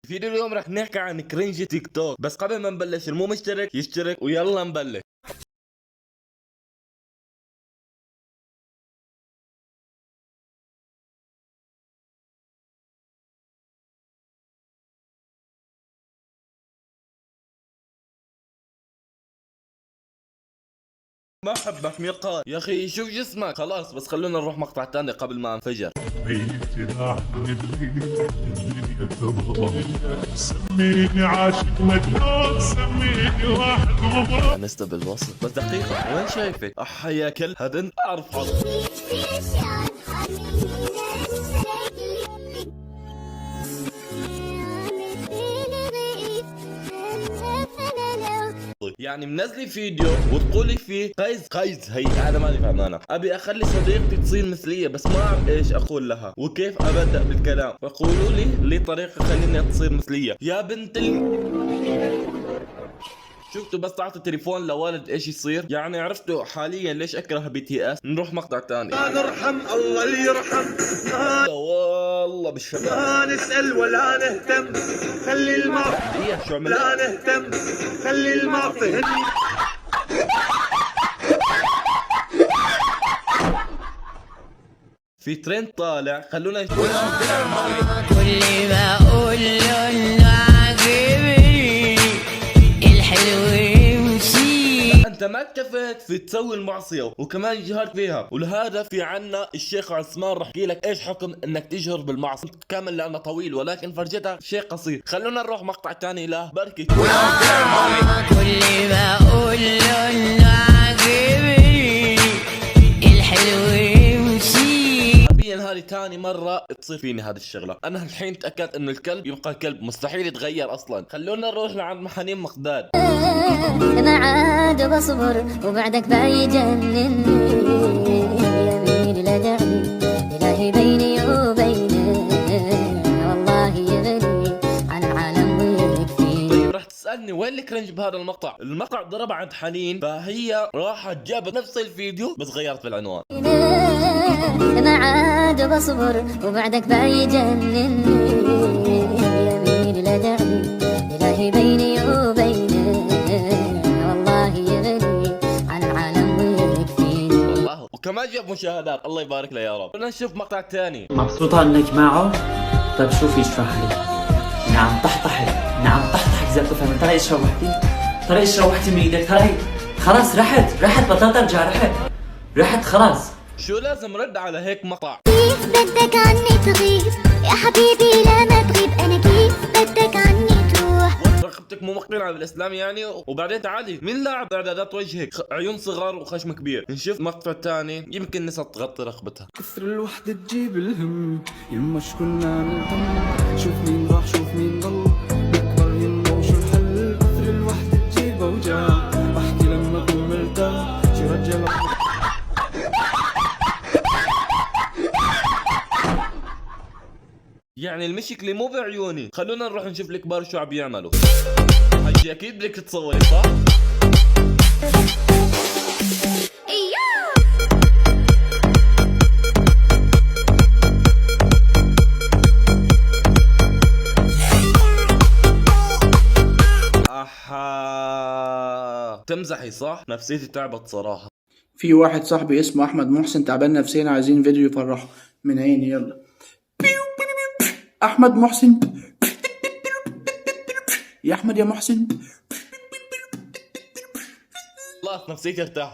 فيديو اليوم رح نحكي عن كرنج تيك توك، بس قبل ما نبلش المو مشترك يشترك ويلا نبلش. ما احبك ميقات يا اخي، شوف جسمك خلاص. بس خلونا نروح مقطع تاني قبل ما انفجر. سميني عاشق مجنون، سميني واحد غبار. انست بالوصف. بس دقيقة، وين شايفك؟ اح يا كلب، هذا انت اعرف حظ. يعني منزلي فيديو وتقولي فيه قيز هي هذا ماني فهمانة. ابي اخلي صديقتي تصير مثلية، بس ما اعرف ايش اقول لها وكيف ابدأ بالكلام. فقولوا لي طريقة خليني تصير مثلية يا بنت شفتوا بس تعطي تليفون لولد ايش يصير؟ يعني عرفتوا حاليا ليش اكره بي تي اس. نروح مقطع تاني. لا نرحم الله اللي يرحم، لا والله بالشباب لا نسأل ولا نهتم، خلي الماضي شو عملت؟ لا نهتم، خلي الماضي. في ترند طالع، خلونا نشوف. كل ما اقول له انه عاجبني الحلو يمشي. انت ما اكتفيت في تسوي المعصيه وكمان جهرت فيها، ولهذا في عنا الشيخ عثمان رح يحكي لك ايش حكم انك تجهر بالمعصيه كامل، لانه طويل ولكن فرجتها شيء قصير. خلونا نروح مقطع تاني له بركي. كل ما اقول له انه عاجبني الحلو يمشي. حرفيا هذه تاني مرة تصير فيني هذه الشغلة. أنا الحين تأكدت إنه الكلب يبقى كلب، مستحيل يتغير أصلا. خلونا نروح لعند محانين مقداد. ما عاد بصبر وبعدك بيجنني، يميني لا دعني إلهي بيني وبينك، والله يغني عن العالم ويكفيني. طيب راح تسألني وين الكرنج بهذا المقطع؟ المقطع ضرب عند حنين، فهي راحت جابت نفس الفيديو بس غيرت في العنوان. ما عاد بصبر وبعدك بيجنني، يميني لا دعني إلهي بيني وبينك، والله يغني عن العالم ويكفيني. والله وكمان جاب مشاهدات، الله يبارك له يا رب. بدنا نشوف مقطع ثاني. مبسوطة انك معه؟ طيب شوفي اشرح لي. نعم طحطحك، نعم طحطحك زي تفهم. ترى ايش روحتي؟ ترى ايش روحتي من ايدك؟ ترى خلاص رحت بطلت ارجع. رحت خلاص. شو لازم رد على هيك مقطع؟ كيف بدك عني تغيب يا حبيبي؟ لا ما تغيب، انا كيف بدك عني تروح؟ رقبتك مو مقتنعة بالاسلام يعني؟ وبعدين تعالي، مين لاعب اعدادات وجهك؟ عيون صغار وخشم كبير. نشوف مقطع ثاني يمكن نسا تغطي رقبتها. كثر الوحدة تجيب الهم، يما شكلنا نلهم، شوف مين راح شوف مين ضل، بكبر يما وشو الحل. كثر الوحدة تجيب اوجاع، بحكي لما اكون مرتاح، شي رجال. يعني المشكلة مو بعيوني. خلونا نروح نشوف الكبار شو عم بيعملوا. حجي اكيد بدك تصوري صح؟ احا تمزحي صح؟ نفسيتي تعبت صراحة. في واحد صاحبي اسمه احمد محسن تعبان نفسيا، عايزين فيديو يفرحه. من عيني يلا. احمد محسن يا احمد يا محسن. خلاص نفسيتي ارتاحت.